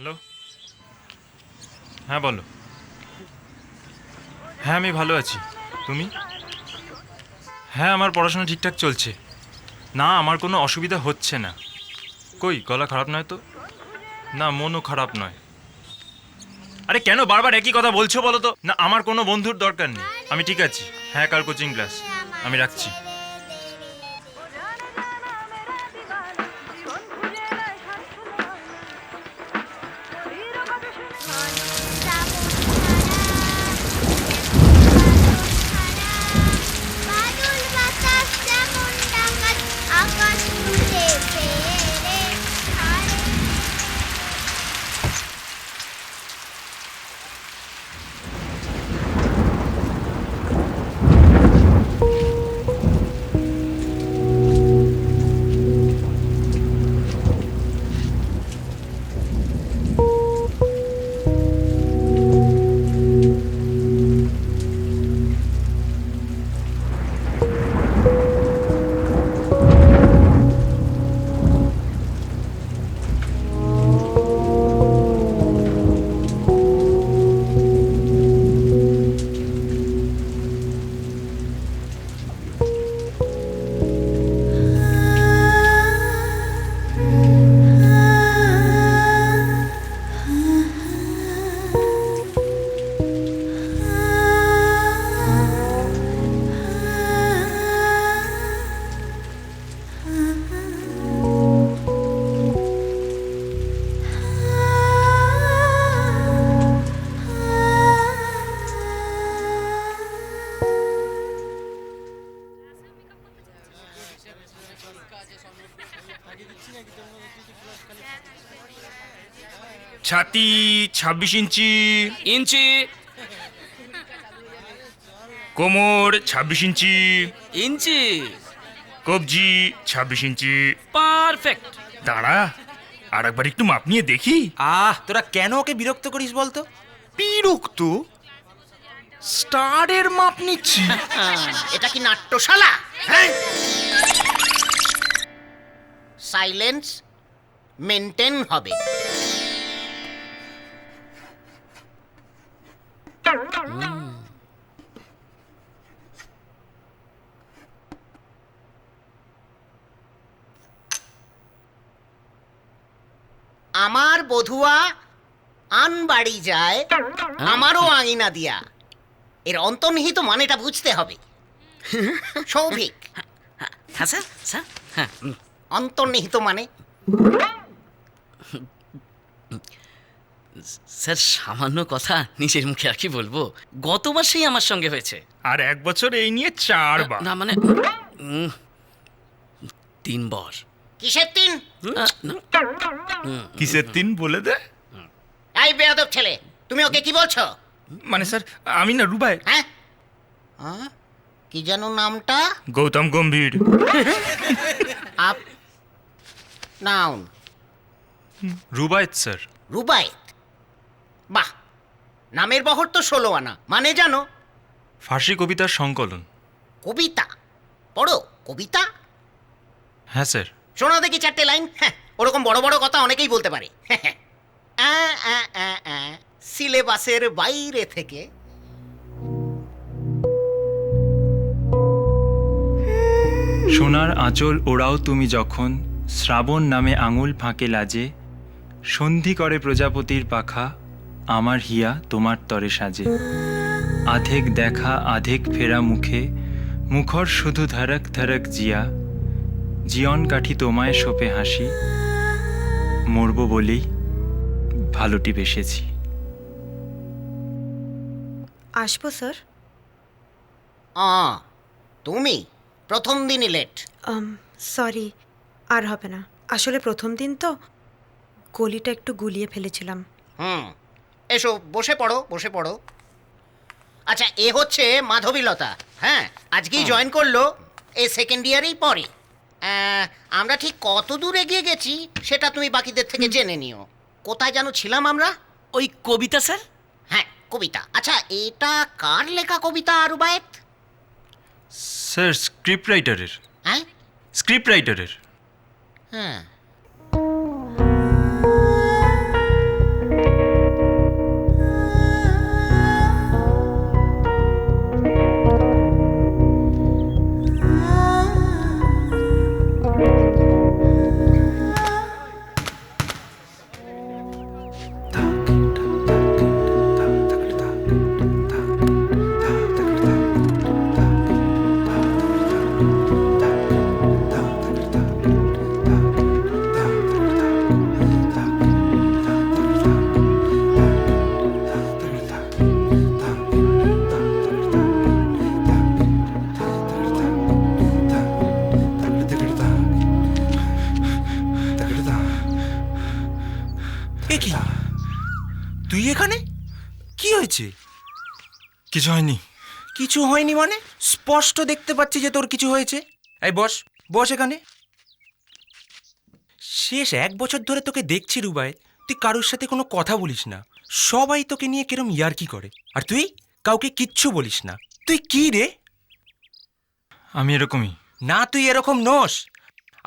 Hello. হ্যাঁ বলো। হ্যাঁ আমি ভালো আছি। তুমি? হ্যাঁ আমার পড়াশোনা ঠিকঠাক চলছে। না আমার কোনো অসুবিধা হচ্ছে না। কই গলা খারাপ নয় তো? না মনও খারাপ নয়। আরে কেন বারবার একই কথা বলছো বলো তো? না আমার কোনো বন্ধুর দরকার নেই, আমি ঠিক আছি। হ্যাঁ কাল কোচিং ক্লাস, আমি রাখছি। ছাতি 26 ইঞ্চি, ইঞ্চি কোমর 26 ইঞ্চি, ইঞ্চি কবজি 26 ইঞ্চি। পারফেক্ট। দাঁড়া আর একবার একটু মাপ নিয়ে দেখি। তোরা কেন ওকে বিরক্ত করিস বলতো? বিরক্ত? স্টারের মাপ নিচ্ছি। এটা কি নাট্যশালা? হ্যাঁ, সাইলেন্স মেনটেন হবে। আমার বধুয়া আন বাড়ি যায়, আমারও আঙিনা দিয়া। এর অন্তর্নিহিত মানেটা বুঝতে হবে। সৌভিক, হ্যাঁ স্যার, স্যার হ্যাঁ অন্তর্নিহিত মানে? স্যার সামান্য কথা নিজের মুখে আর কি বলবো, গত মাসেই আমার সঙ্গে হয়েছে। আর এক বছর এই নিয়ে 4 বার। না মানে 3 বার। কিসের তিন? না, কিসের 3 বলে দে। এই বেয়াদব ছেলে, তুমি ওকে কি বলছো? মানে স্যার আমি না রুবাই। হ্যাঁ, কি যেন নামটা? গৌতম গম্ভীর। আপ নাউন রুবায়েত স্যার। রুবায়েত। বাহ, নামের বহর তো 16 আনা। মানে জানো? ফার্সি কবিতার সংকলন। কবিতা পড়ো? কবিতা হ্যাঁ স্যার। শোনো দেখি 4টে লাইন। হ্যাঁ, ওরকম বড় বড় কথা অনেকেই বলতে পারে। সিলেবাসের বাইরে থেকে। সোনার আঁচল ওড়াও তুমি যখন, শ্রাবণ নামে আঙুল ফাঁকে লাজে, সন্ধি করে প্রজাপতির পাখা, আমার হিয়া তোমার তরে সাজে। আধেক দেখা আধেক ফেরা মুখে, মুখর শুধু ধারক ধারক জিয়া, জীবন কাঠি তোমায় সোপে হাসি, মরব বলেই ভালোটি বেসেছি। আসবো স্যার। তুমি প্রথম দিনই লেট। সরি, আর হবে না। আসলে প্রথম দিন তো গলিটা একটু গুলিয়ে ফেলেছিলাম। এসো বসে পড়ো, বসে পড়ো। আচ্ছা, এ হচ্ছে মাধবীলতা। হ্যাঁ, আজকেই জয়েন করলো, এ সেকেন্ড ইয়ারেই পড়ে। আমরা ঠিক কত দূর এগিয়ে গেছি সেটা তুমি বাকিদের থেকে জেনে নিও। কোথায় যেন ছিলাম আমরা? ওই কবিতা স্যার। হ্যাঁ, কবিতা। আচ্ছা, এটা কার লেখা কবিতা রুবায়েত? স্যার স্ক্রিপ্ট রাইটারের। হ্যাঁ স্ক্রিপ্ট রাইটারের। হ্যাঁ, তুই এখানে? কি হয়েছে? কিছু হয়নি। কিছু হয়নি মানে? স্পষ্ট দেখতে পাচ্ছি যে তোর কিছু হয়েছে। এই বস, বস এখানে। শেষ 1 বছর ধরে তোকে দেখছি রুবাই, তুই কারোর সাথে কোনো কথা বলিস না। সবাই তোকে নিয়ে কিরম ইয়ার্কি করে, আর তুই কাউকে কিচ্ছু বলিস না। তুই কি রে? আমি এরকমই। না, তুই এরকম নোস।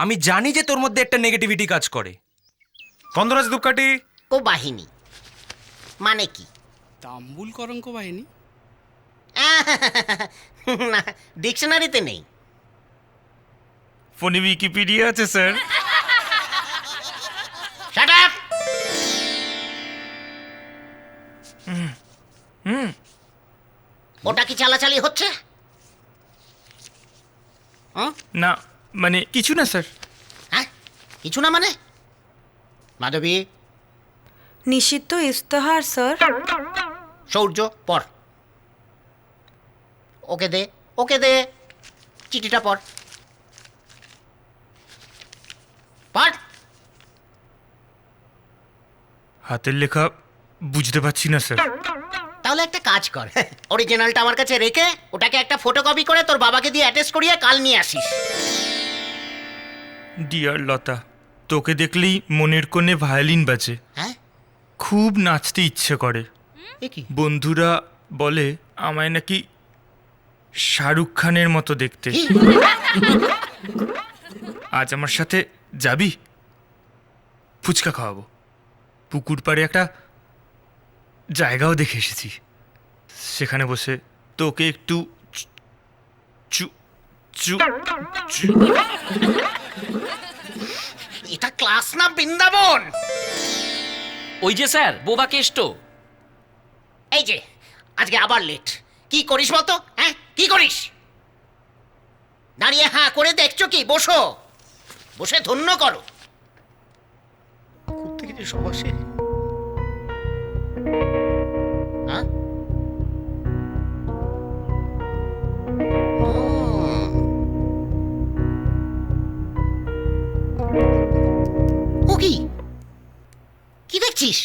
আমি জানি যে তোর মধ্যে একটা নেগেটিভিটি কাজ করে। গন্ধরাজ ধূপকাঠি। ও বাহিনী মানে কি? তাম্বুল কলঙ্ক বাহিনী। না, ডিকশনারিতে নেই। ফোনে উইকিপিডিয়া আছে স্যার। Shut up! ওটা কি চালাচালি হচ্ছে? না মানে কিছু না স্যার। হ্যাঁ, কিছু না মানে? মাধবী, নিষিদ্ধ ইস্তেহার স্যার। সৌর্য পড়। ওকে দে, ওকে দে, চিঠিটা পড়। পড়। হাতের লেখা বুঝতে পারছি না স্যার। তাহলে একটা কাজ কর, অরিজিনালটা আমার কাছে রেখে ওটাকে একটা ফটোকপি করে তোর বাবাকে দিয়ে অ্যাটাচ করিয়ে কাল নিয়ে আসিস। ডিয়ার লতা, তোকে দেখলেই মনের কোণে ভায়োলিন বাজে। হ্যাঁ, খুব নাচতে ইচ্ছে করে। এ কি? বন্ধুরা বলে আমায় নাকি শাহরুখ খানের মতো দেখতে। কি? আজ আমার সাথে যাবি? ফুচকা খাওয়াবো। পুকুর পাড়ে একটা জায়গাও দেখে এসেছি, সেখানে বসে তোকে একটু চু চু চু। এটা ক্লাস না বৃন্দাবন? ওই যে স্যার বোবা কেষ্ট। এই যে আজকে আবার লেট। কি করিস বলতো? হ্যাঁ, কি করিস? দাঁড়িয়ে হাঁ করে দেখছো কি? বসো, বসে ধন্য করো। কোত্থেকে যে সব আসে? হ্যাঁ? ও কি? কি দেখছিস?